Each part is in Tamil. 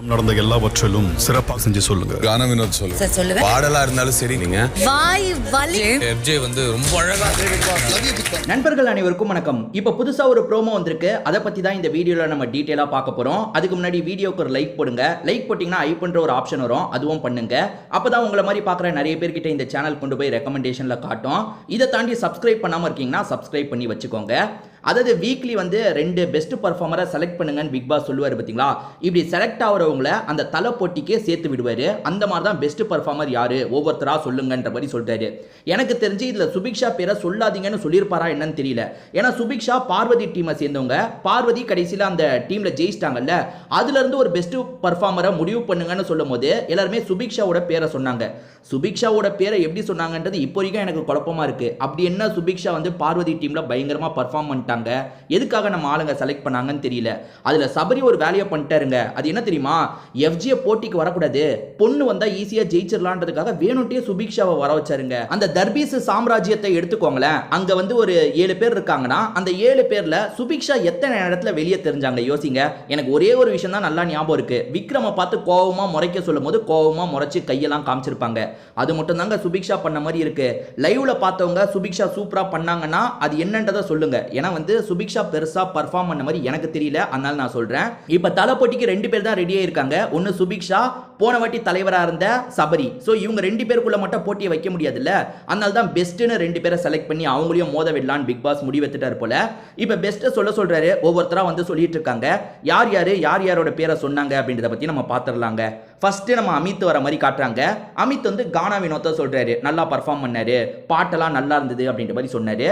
நடந்த எல்லாவற்றிலும் சிறப்பாக செஞ்சு சொல்லுங்க. கானா வினோத் சொல்லுங்க. சார் சொல்லுவேன். பாடலா இருந்தாலும் சரி. நீங்க வாய் வலி. எஃப்ஜே வந்து ரொம்ப அழகா. நண்பர்கள் அனைவருக்கும் வணக்கம். இப்போ புதுசா ஒரு ப்ரோமோ வந்திருக்கு. அதை பத்தி தான் இந்த வீடியோல நம்ம டீடைலா பார்க்க போறோம். அதுக்கு முன்னாடி வீடியோக்கு ஒரு லைக் போடுங்க. லைக் போட்டீங்கன்னா ஐ பண்ற ஒரு ஆப்ஷன் வரும், அதுவும் பண்ணுங்க. அப்பதான் உங்களை மாதிரி பார்க்குற நிறைய பேர்கிட்ட இந்த சேனல் கொண்டு போய் ரெக்கமெண்டேஷன்ல காட்டும். இதை தாண்டி சப்ஸ்கிரைப் பண்ணாம இருக்கீங்கன்னா சப்ஸ்கிரைப் பண்ணி வச்சுக்கோங்க. அதாவது வீக்லி வந்து 2 பெஸ்ட் பர்ஃபார்மரை செலக்ட் பண்ணுங்கன்னு பிக் பாஸ் சொல்லுவார் பார்த்தீங்களா. இப்படி செலக்ட் ஆகிறவங்கள அந்த தலை போட்டிக்கே சேர்த்து விடுவார். அந்த மாதிரி தான் பெஸ்ட் பர்ஃபார்மர் யாரு ஒவ்வொருத்தராக சொல்லுங்கன்ற மாதிரி சொல்லிட்டாரு. எனக்கு தெரிஞ்சு இதில் சுபிக்ஷா பேரை சொல்லாதீங்கன்னு சொல்லியிருப்பாரா என்னன்னு தெரியல. ஏன்னா சுபிக்ஷா பார்வதி டீமை சேர்ந்தவங்க. பார்வதி கடைசியில் அந்த டீமில் ஜெயிச்சிட்டாங்கல்ல, அதுலேருந்து ஒரு பெஸ்ட் பர்ஃபார்மரை முடிவு பண்ணுங்கன்னு சொல்லும் போது எல்லாருமே சுபிக்ஷாவோட பேரை சொன்னாங்க. சுபிக்ஷாவோட பேரை எப்படி சொன்னாங்கன்றது இப்போ வரைக்கும் எனக்கு குழப்பமா இருக்கு. அப்படி என்ன சுபிக்ஷா வந்து பார்வதி டீம்ல பயங்கரமா பர்ஃபார்ம் பண்ணிட்டாங்க, எதுக்காக நம்ம ஆளுங்க செலக்ட் பண்ணாங்கன்னு தெரியல. அதுல சபரி ஒரு வேலையை பண்ணிட்டாருங்க. அது என்ன தெரியுமா, எஃப்ஜே போட்டிக்கு வரக்கூடாது, பொண்ணு வந்தா ஈஸியா ஜெயிச்சிடலான்றதுக்காக வேணும்ட்டே சுபிக்ஷாவை வர வச்சாருங்க. அந்த தர்பீஸ் சாம்ராஜ்யத்தை எடுத்துக்கோங்களேன். அங்க வந்து ஒரு 7 பேர் இருக்காங்கன்னா அந்த 7 பேர்ல சுபிக்ஷா எத்தனை இடத்துல வெளியே தெரிஞ்சாங்க யோசிங்க. எனக்கு ஒரே ஒரு விஷயம் தான் நல்லா ஞாபகம் இருக்கு. விக்ரம பார்த்து கோவமா முறைக்க சொல்லும் போது கோவமா முறைச்சு கையெல்லாம் காமிச்சிருப்பாங்க. அது மட்டும் தாங்க சுபிக்ஷா பண்ண மாதிரி இருக்கு. லைவ்ல பார்த்தவங்க சுபிக்ஷா சூப்பரா பண்ணாங்கன்னா அது என்னன்றதை சொல்லுங்க. ஏன்னா வந்து சுபிக்ஷா பெருசா பர்ஃபார்ம் பண்ண மாதிரி எனக்கு தெரியல, அதனால நான் சொல்றேன். இப்ப தலை போட்டிக்கு 2 பேர் தான் ரெடியா இருக்காங்க. ஒன்னு சுபிக்ஷா, போன வாட்டி தலைவரா இருந்த சபரி. சோ இவங்க 2 பேருக்குள்ள மட்டும் போட்டியை வைக்க முடியாதுல்ல, அதனால தான் பெஸ்ட்னு 2 பேரை செலக்ட் பண்ணி அவங்களையும் மோத விடலான்னு பிக் பாஸ் முடிவெடுத்துட்டாரு போல. இப்ப பெஸ்ட் சொல்றாரு. ஒவ்வொருத்தரா வந்து சொல்லிட்டு இருக்காங்க. யார் யாரோட பேரை சொன்னாங்க அப்படின்றத பத்தி நம்ம பாத்துறலாங்க. ஃபர்ஸ்ட் நம்ம அமித் வர மாதிரி காட்டுறாங்க. அமித் வந்து கானா வினோத்தை சொல்றாரு, நல்லா பர்ஃபார்ம் பண்ணாரு, பாட்டெல்லாம் நல்லா இருந்தது அப்படின்ற மாதிரி சொன்னாரு.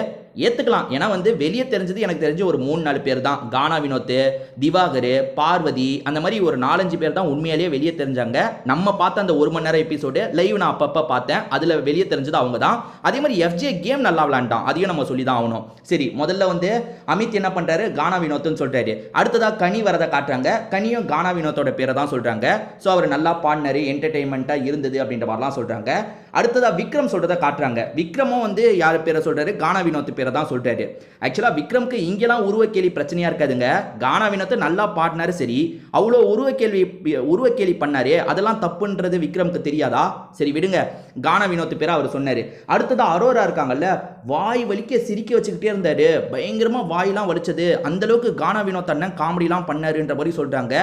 ஏத்துக்கலாம். ஏன்னா வந்து வெளியே தெரிஞ்சது எனக்கு தெரிஞ்சு ஒரு 3-4 பேர் தான். கானா வினோத், திவாகர், பார்வதி, அந்த மாதிரி ஒரு 4-5 பேர் தான் உண்மையிலேயே வெளியே தெரிஞ்சாங்க. நம்ம பார்த்த அந்த 1 மணி நேரம் எபிசோடு லைவ் நான் அப்பப்ப பார்த்தேன். அதுல வெளியே தெரிஞ்சது அவங்க தான். அதே மாதிரி எஃப்ஜே கேம் நல்லா விளையாண்டான், அதையும் நம்ம சொல்லி தான் ஆகணும். சரி, முதல்ல வந்து அமித் என்ன பண்றாரு, கானா வினோத்னு சொல்றாரு. அடுத்ததா கனி வரதை காட்டுறாங்க. கனியும் கானா வினோத்தோட பேரை தான் சொல்றாங்க. ஸோ அவர் நல்லா பாடினாரு, என்டர்டைன்மெண்டா இருந்தது அப்படின்ற மாதிரிலாம் சொல்றாங்க. அடுத்ததா விக்ரம் சொல்றதை காட்டுறாங்க. விக்ரமும் வந்து யார் பேரை சொல்றாரு, கானா வினோத் பேரை தான் சொல்றாரு. ஆக்சுவலா விக்ரம்க்கு இங்கெல்லாம் உருவ கேள்வி பிரச்சனையா இருக்காதுங்க. கானா வினோத் நல்லா பாடினாரு, சரி, அவ்வளோ உருவ கேள்வி பண்ணாரு, அதெல்லாம் தப்புன்றது விக்ரம்க்கு தெரியாதா? சரி விடுங்க, கானா வினோத் பேரை அவர் சொன்னாரு. அடுத்ததா அரோரா இருக்காங்கல்ல, வாய் வலிக்க சிரிக்க வச்சுக்கிட்டே இருந்தாரு, பயங்கரமா வாயெல்லாம் வலிச்சது. அந்த அளவுக்கு கானா வினோத் அண்ணன் காமெடிலாம் பண்ணாருன்ற மாதிரி சொல்றாங்க.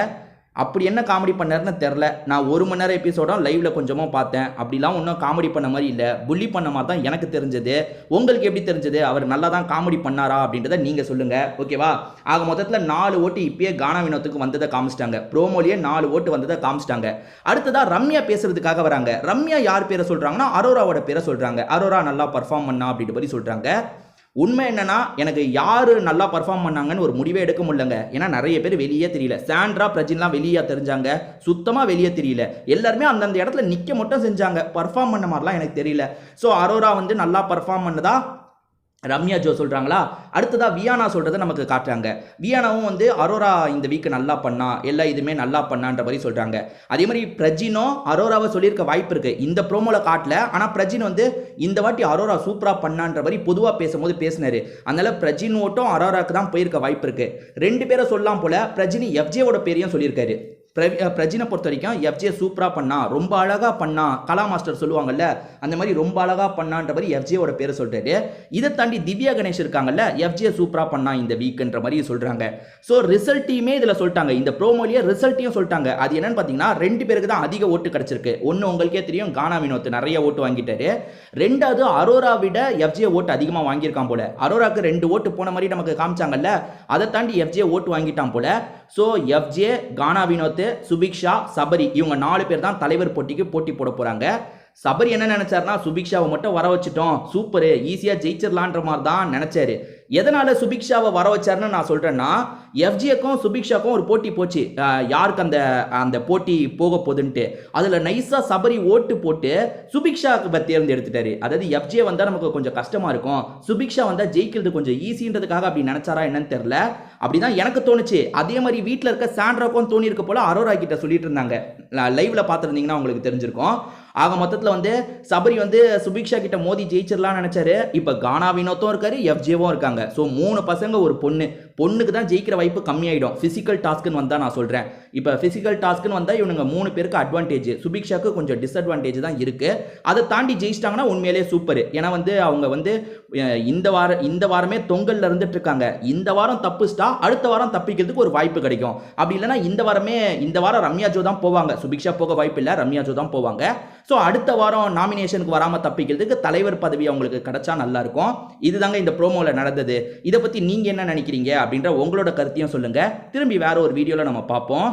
அப்படி என்ன காமெடி பண்ணாருன்னு தெரில. நான் 1 மணி நேரம் எபிசோட லைவ்ல கொஞ்சமா பார்த்தேன். அப்படிலாம் ஒன்றும் காமெடி பண்ண மாதிரி இல்லை, புள்ளி பண்ண மாதிரி தான் எனக்கு தெரிஞ்சது. உங்களுக்கு எப்படி தெரிஞ்சது? அவர் நல்லா தான் காமெடி பண்ணாரா அப்படின்றத நீங்க சொல்லுங்க, ஓகேவா? ஆக மொத்தத்தில் 4 ஓட்டு இப்பயே கானா வினோத்துக்கு வந்ததை காமிச்சிட்டாங்க. ப்ரோமோலியே 4 ஓட்டு வந்ததை காமிச்சிட்டாங்க. அடுத்ததா ரம்யா பேசுறதுக்காக வராங்க. ரம்யா யார் பேரை சொல்றாங்கன்னா அரோராவோட பேரை சொல்றாங்க. அரோரா நல்லா பர்ஃபார்ம் பண்ணா அப்படின்ற மாதிரி சொல்றாங்க. உண்மை என்னன்னா, எனக்கு யாரு நல்லா பர்ஃபார்ம் பண்ணாங்கன்னு ஒரு முடிவே எடுக்க முடியலங்க. ஏன்னா நிறைய பேர் வெளியே தெரியல. சாண்ட்ரா, பிரஜின்லாம் வெளியே தெரிஞ்சாங்க, சுத்தமா வெளியே தெரியல. எல்லாருமே அந்தந்த இடத்துல நிக்க மட்டும் செஞ்சாங்க, பர்ஃபார்ம் பண்ண மாதிரிலாம் எனக்கு தெரியல. ஸோ அரோரா வந்து நல்லா பர்ஃபார்ம் பண்ணதா ரம்யா ஜோ சொல்றாங்களா? அடுத்ததா வியானா சொல்றதை நமக்கு காட்டுறாங்க. வியானாவும் வந்து அரோரா இந்த வீக் நல்லா பண்ணா, எல்லா இதுமே நல்லா பண்ணான்ற மாதிரி சொல்றாங்க. அதே மாதிரி பிரஜினும் அரோராவை சொல்லியிருக்க வாய்ப்பு இருக்கு. இந்த ப்ரோமோல காட்டல, ஆனா பிரஜின் வந்து இந்த வாட்டி அரோரா சூப்பரா பண்ணான்ற மாதிரி பொதுவா பேசும்போது பேசினாரு. அதனால பிரஜின் ஓட்டும் அரோராக்கு தான் போயிருக்க வாய்ப்பு இருக்கு. 2 பேரை சொல்லலாம் போல. பிரஜினி எஃப்ஜேவோட பேரையும் சொல்லியிருக்காரு. பிரஜினை பொறுத்த வரைக்கும் எஃப்ஜே சூப்பரா பண்ணா, ரொம்ப அழகா பண்ணா, கலா மாஸ்டர் சொல்லுவாங்கல்ல, அந்த மாதிரி ரொம்ப அழகா பண்ணான்ற மாதிரி எஃப்ஜேவோட பேரை சொல்றாரு. இதை தாண்டி திவ்யா கணேஷ் இருக்காங்கல்ல, எஃப்ஜே சூப்பரா பண்ணா இந்த வீக்ன்ற மாதிரி சொல்றாங்க. ஸோ ரிசல்ட்டையுமே இதில் சொல்லிட்டாங்க. இந்த ப்ரோமோலியே ரிசல்ட்டையும் சொல்லிட்டாங்க. அது என்னன்னு பார்த்தீங்கன்னா 2 பேருக்கு தான் அதிக ஓட்டு கிடைச்சிருக்கு. ஒன்று உங்களுக்கே தெரியும், கானா வினோத் நிறைய ஓட்டு வாங்கிட்டாரு. 2வது அரோரா விட எஃப்ஜே ஓட்டு அதிகமாக வாங்கியிருக்கான் போல. அரோராக்கு 2 ஓட்டு போன மாதிரி நமக்கு காமிச்சாங்கல்ல, அதை தாண்டி எஃப்ஜே ஓட்டு வாங்கிட்டான் போல. ஸோ எஃப்ஜே, கானா வினோத், சுபிக்ஷா, சபரி, இவங்க 4 பேர் தான் தலைவர் போட்டிக்கு போட்டி போட போறாங்க. சபரி என்ன நினைச்சாருன்னா, சுபிக்ஷாவை மட்டும் வர வச்சுட்டோம், சூப்பர், ஈஸியா ஜெயிச்சிடலான்ற மாதிரி தான் நினைச்சாரு. எதனால சுபிக்ஷாவை வர வச்சாருன்னு நான் சொல்றேன்னா, எஃப்ஜேக்கும் சுபிக்ஷாக்கும் ஒரு போட்டி போச்சு, யாருக்கு அந்த போட்டி போக போகுதுன்ட்டு. அதுல நைஸா சபரி ஓட்டு போட்டு சுபிக்ஷாவுக்கு தேர்ந்தெடுத்துட்டாரு. அதாவது எஃப்ஜே வந்தா நமக்கு கொஞ்சம் கஷ்டமா இருக்கும், சுபிக்ஷா வந்தா ஜெயிக்கிறது கொஞ்சம் ஈஸின்றதுக்காக அப்படி நினைச்சாரா என்னன்னு தெரியல. அப்படிதான் எனக்கு தோணுச்சு. அதே மாதிரி வீட்டில் இருக்க சாண்ட்ராக்கும் தோணி இருக்க போல அரோரா கிட்ட சொல்லிட்டு இருந்தாங்க. லைவ்ல பார்த்துருந்தீங்கன்னா உங்களுக்கு தெரிஞ்சிருக்கும். ஆக மொத்தத்தில் வந்து சபரி வந்து சுபிக்ஷா கிட்ட மோதி ஜெயிச்சிடலாம்னு நினைச்சாரு. இப்போ கானா வினோத்தும் இருக்காரு, எஃப்ஜேவும் இருக்காங்க. ஸோ 3 பசங்க ஒரு பொண்ணு, பொண்ணுக்கு தான் ஜெயிக்கிற வாய்ப்பு கம்மியாயிடும் பிசிக்கல் டாஸ்க்னு வந்தா நான் சொல்றேன். இப்போ பிசிக்கல் டாஸ்க்னு வந்தா இவனுங்க 3 பேருக்கு அட்வான்டேஜ், சுபிக்ஷாக்கு கொஞ்சம் டிஸ்அட்வான்டேஜ் தான் இருக்கு. அதை தாண்டி ஜெயிச்சிட்டாங்கன்னா உண்மையிலேயே சூப்பர். ஏன்னா வந்து அவங்க வந்து இந்த வாரமே தொங்கல்ல இருந்துட்டு இருக்காங்க. இந்த வாரம் தப்புஸ்டா அடுத்த வாரம் தப்பிக்கிறதுக்கு ஒரு வாய்ப்பு கிடைக்கும். அப்படி இல்லைன்னா இந்த வாரம் ரம்யா ஜோ தான் போவாங்க, சுபிக்ஷா போக வாய்ப்பு இல்லை, ரம்யா ஜோ தான் போவாங்க. ஸோ அடுத்த வாரம் நாமினேஷனுக்கு வராம தப்பிக்கிறதுக்கு தலைவர் பதவி அவங்களுக்கு கிடைச்சா நல்லா இருக்கும். இதுதாங்க இந்த ப்ரோமோல நடந்தது. இதை பத்தி நீங்க என்ன நினைக்கிறீங்க அப்படின்ற உங்களோட கருத்தையும் சொல்லுங்க. திரும்பி வேற ஒரு வீடியோல நம்ம பார்ப்போம்.